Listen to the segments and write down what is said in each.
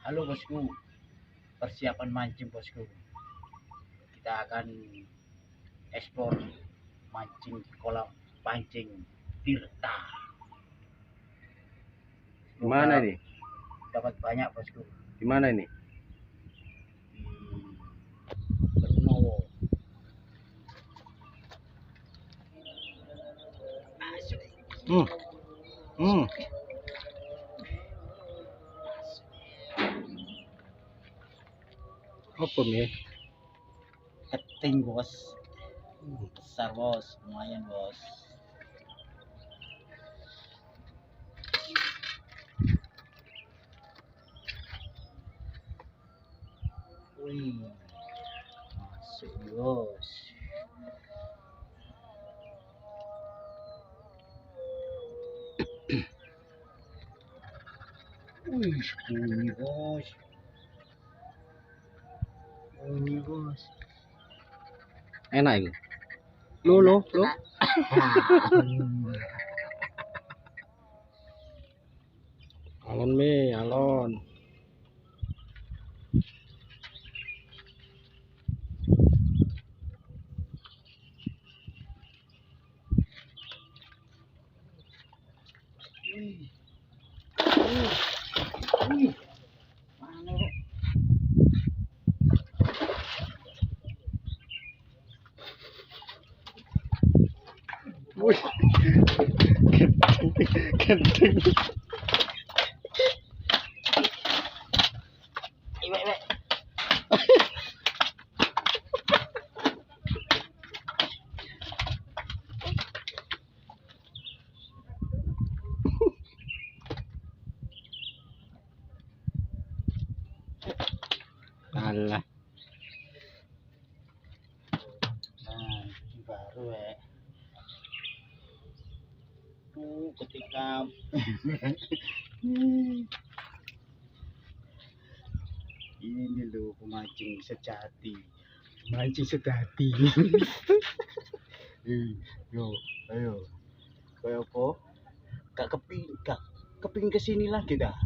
Halo bosku, persiapan mancing bosku. Kita akan ekspor mancing di kolam pancing Tirta. Di mana ini? Dapat banyak bosku. Di mana ini? Di Bernowo. Apa nih? Keting bos. Besar bos, lumayan bos. Wih, masuk bos. Wih, bunyi bos. Bunyi bos. Enak itu. Lo. Alon alon. Wih, mana Rek? Wih, kenteng. Iwek. Alah. Nah, ini baru tuh ketika ini loh pemancing sejati, pemancing sejati. Yo, ayo, kayak apa? Gak keping kesini lagi dah.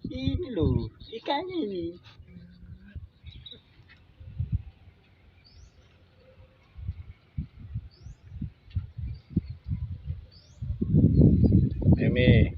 Ini loh ikannya ini. Meme.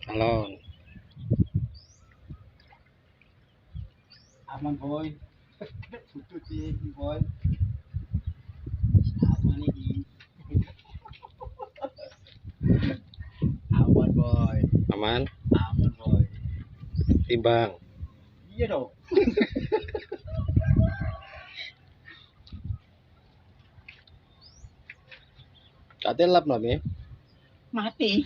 Alon. Aman boy. Tutup sih boy. Aman ini. Aman boy. Aman. Aman boy. Timbang. Iya dong. Katelap lah me. Mati.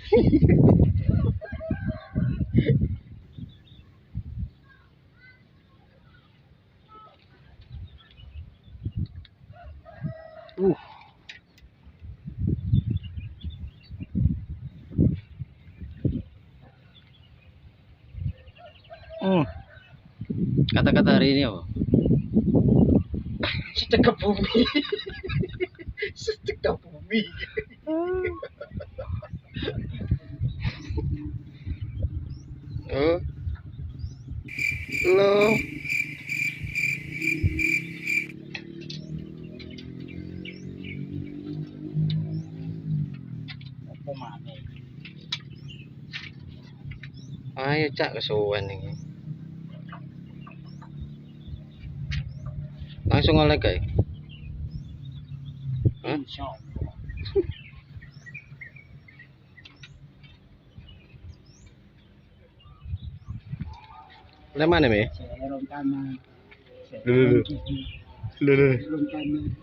Kata-kata hari ini apa? Sedekap bumi. Sedekap bumi. Oh. Lo. Apa mana? Ayo cak kesuwen ini. Langsung oleh guys. Hah? Insyaallah. Oleh mana me? Serong kanan. Lho. Serong kanan.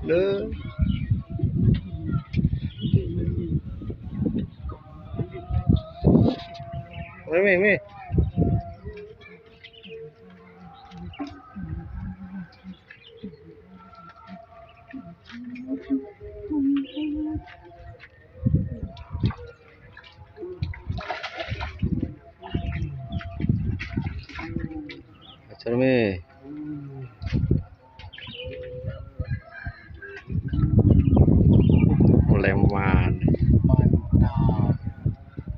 Lo. Mi. Ajar Mi. Leman. Mantap.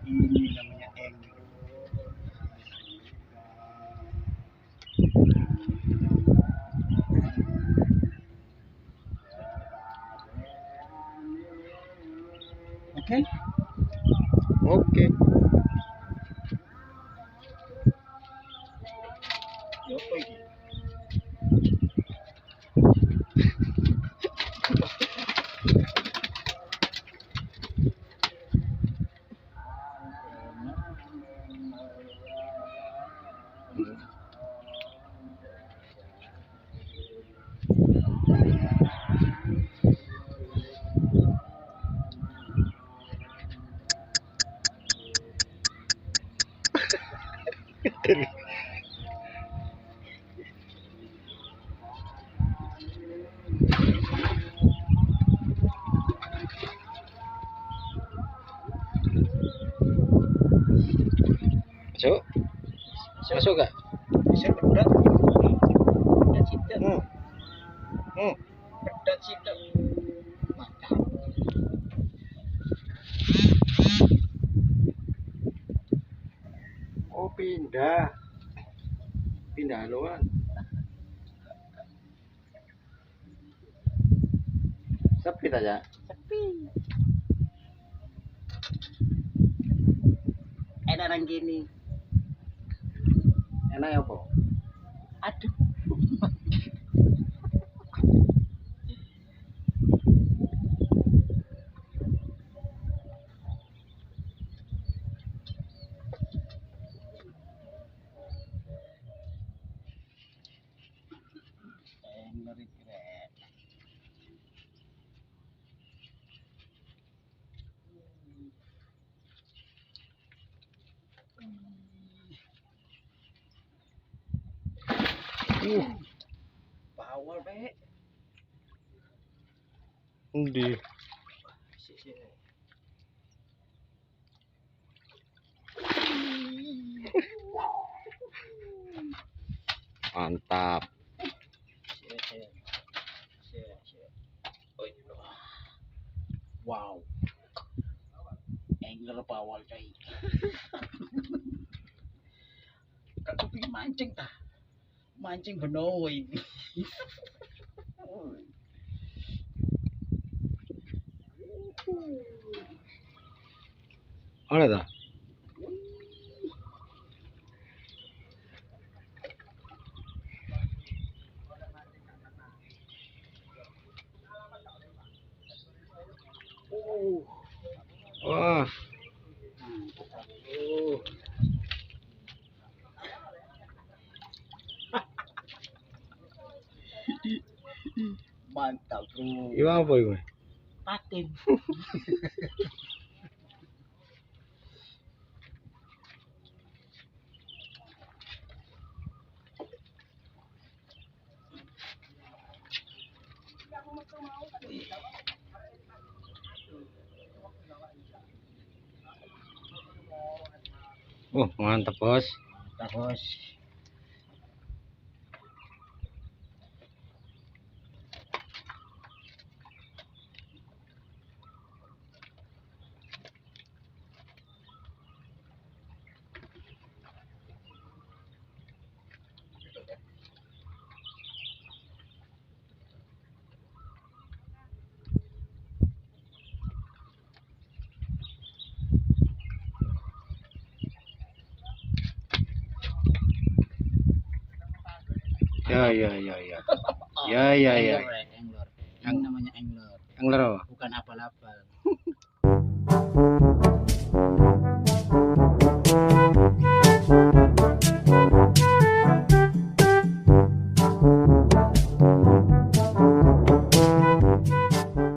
Ini namanya angler. Oke. Oke. Apa iki? Masuk. Masuk gak? Bisa pedat. Pedat situ. Pedat situ. Mantap. Oh pindah. Pindah haluan. Sepi aja. Sepi. Enak orang gini. Enak ya apa? Aduh. Angler keren. Bawal be. Endi? Mantap. Wow. Angler bawal coy. Kak kepingin mancing tah. Mancing benoy. Ada tak? Wah. Mantap bro. Iya apa itu? Patin. Oh mantap bos. Terus Ya. Ya. angler. Yang namanya angler. Angler apa? Bukan apal-apal.